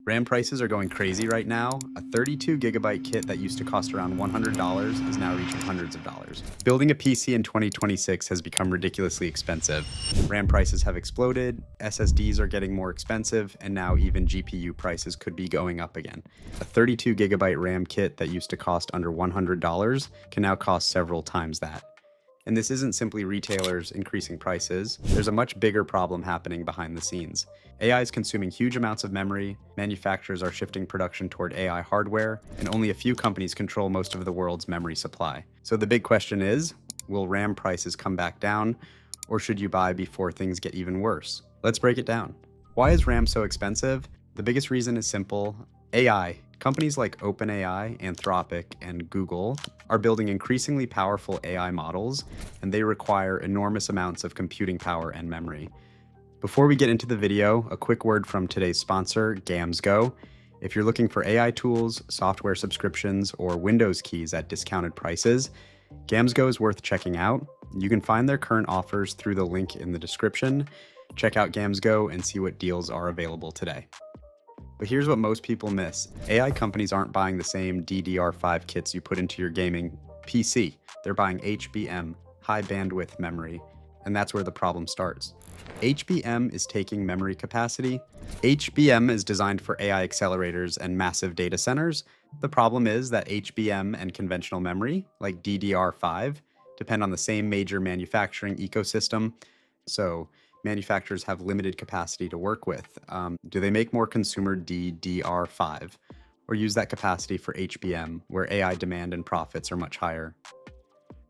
RAM prices are going crazy right now. A 32 GB kit that used to cost around $100 is now reaching hundreds of dollars. Building a PC in 2026 has become ridiculously expensive. RAM prices have exploded, SSDs are getting more expensive, and now even GPU prices could be going up again. A 32 GB RAM kit that used to cost under $100 can now cost several times that. And this isn't simply retailers increasing prices, there's a much bigger problem happening behind the scenes. AI is consuming huge amounts of memory, manufacturers are shifting production toward AI hardware, and only a few companies control most of the world's memory supply. So the big question is, will RAM prices come back down, or should you buy before things get even worse? Let's break it down. Why is RAM so expensive? The biggest reason is simple: AI. Companies like OpenAI, Anthropic, and Google are building increasingly powerful AI models, and they require enormous amounts of computing power and memory. Before we get into the video, a quick word from today's sponsor, GamesGo. If you're looking for AI tools, software subscriptions, or Windows keys at discounted prices, GamesGo is worth checking out. You can find their current offers through the link in the description. Check out GamesGo and see what deals are available today. But here's what most people miss. AI companies aren't buying the same DDR5 kits you put into your gaming PC. They're buying HBM, high bandwidth memory, and that's where the problem starts. HBM is taking memory capacity. HBM is designed for AI accelerators and massive data centers. The problem is that HBM and conventional memory, like DDR5, depend on the same major manufacturing ecosystem. So manufacturers have limited capacity to work with. Do they make more consumer DDR5 or use that capacity for HBM, where AI demand and profits are much higher?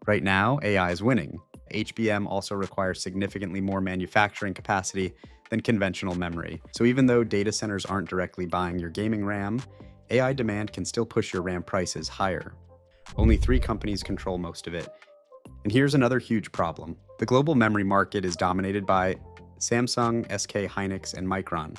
Right now, AI is winning. HBM also requires significantly more manufacturing capacity than conventional memory. So even though data centers aren't directly buying your gaming RAM, AI demand can still push your RAM prices higher. Only 3 companies control most of it. And here's another huge problem. The global memory market is dominated by Samsung, SK Hynix, and Micron.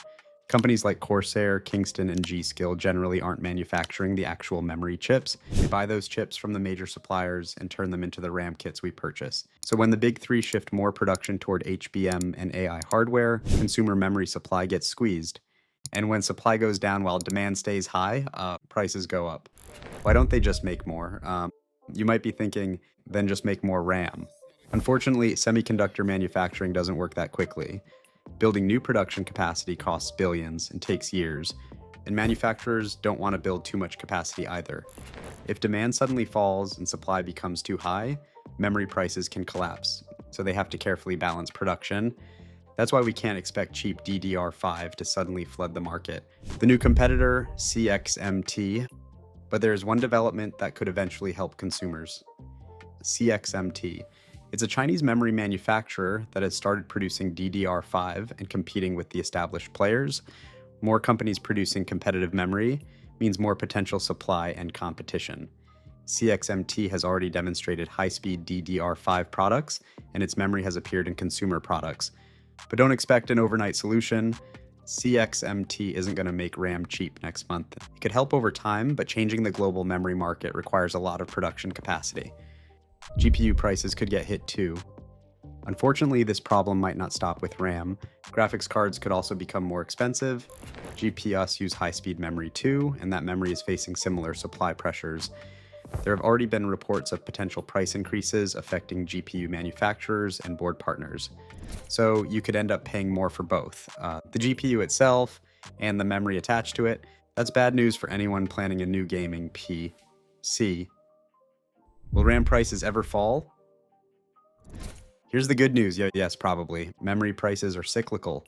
Companies like Corsair, Kingston, and G-Skill generally aren't manufacturing the actual memory chips. They buy those chips from the major suppliers and turn them into the RAM kits we purchase. So when the big 3 shift more production toward HBM and AI hardware, consumer memory supply gets squeezed. And when supply goes down while demand stays high, prices go up. Why don't they just make more? You might be thinking, then just make more RAM. Unfortunately, semiconductor manufacturing doesn't work that quickly. Building new production capacity costs billions and takes years, and manufacturers don't want to build too much capacity either. If demand suddenly falls and supply becomes too high, memory prices can collapse, so they have to carefully balance production. That's why we can't expect cheap DDR5 to suddenly flood the market. The new competitor, CXMT, but there is one development that could eventually help consumers. CXMT. It's a Chinese memory manufacturer that has started producing DDR5 and competing with the established players. More companies producing competitive memory means more potential supply and competition. CXMT has already demonstrated high-speed DDR5 products, and its memory has appeared in consumer products. But don't expect an overnight solution. CXMT isn't going to make RAM cheap next month. It could help over time, but changing the global memory market requires a lot of production capacity. GPU prices could get hit too. Unfortunately, this problem might not stop with RAM. Graphics cards could also become more expensive. GPUs use high-speed memory too, and that memory is facing similar supply pressures. There have already been reports of potential price increases affecting GPU manufacturers and board partners. So you could end up paying more for both. The GPU itself and the memory attached to it. That's bad news for anyone planning a new gaming PC. Will RAM prices ever fall? Here's the good news. Yes, probably. Memory prices are cyclical.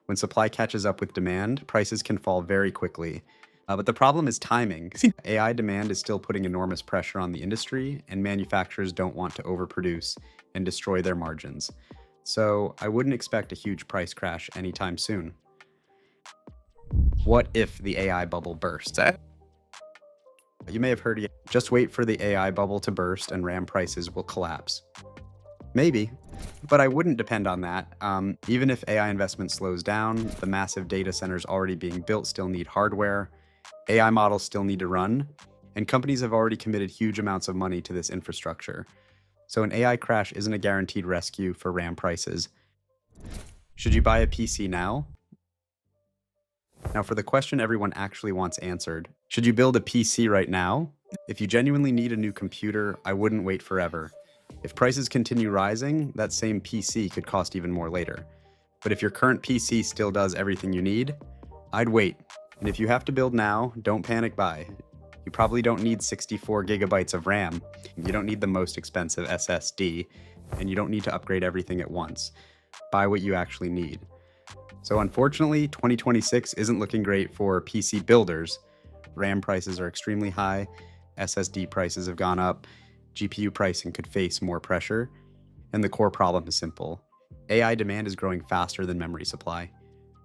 When supply catches up with demand, prices can fall very quickly. But the problem is timing. AI demand is still putting enormous pressure on the industry, and manufacturers don't want to overproduce and destroy their margins. So I wouldn't expect a huge price crash anytime soon. What if the AI bubble bursts? You may have heard it. Just wait for the AI bubble to burst and RAM prices will collapse. Maybe, but I wouldn't depend on that. Even if AI investment slows down, the massive data centers already being built still need hardware. AI models still need to run, and companies have already committed huge amounts of money to this infrastructure. So an AI crash isn't a guaranteed rescue for RAM prices. Should you buy a PC now? Now, for the question everyone actually wants answered, should you build a PC right now? If you genuinely need a new computer, I wouldn't wait forever. If prices continue rising, that same PC could cost even more later. But if your current PC still does everything you need, I'd wait. And if you have to build now, don't panic buy. You probably don't need 64 gigabytes of RAM. You don't need the most expensive SSD, and you don't need to upgrade everything at once. Buy what you actually need. So unfortunately, 2026 isn't looking great for PC builders. RAM prices are extremely high, SSD prices have gone up, GPU pricing could face more pressure, and the core problem is simple. AI demand is growing faster than memory supply.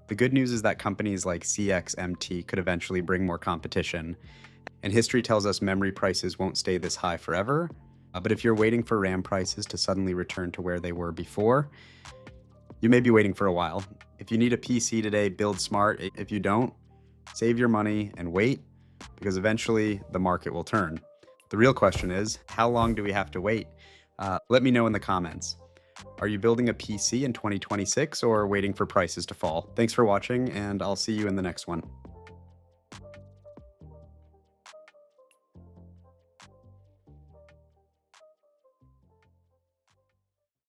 The good news is that companies like CXMT could eventually bring more competition, and history tells us memory prices won't stay this high forever. But if you're waiting for RAM prices to suddenly return to where they were before, you may be waiting for a while. If you need a PC today, build smart. If you don't, save your money and wait, because eventually the market will turn. The real question is, how long do we have to wait? Let me know in the comments. Are you building a PC in 2026 or waiting for prices to fall? Thanks for watching, and I'll see you in the next one.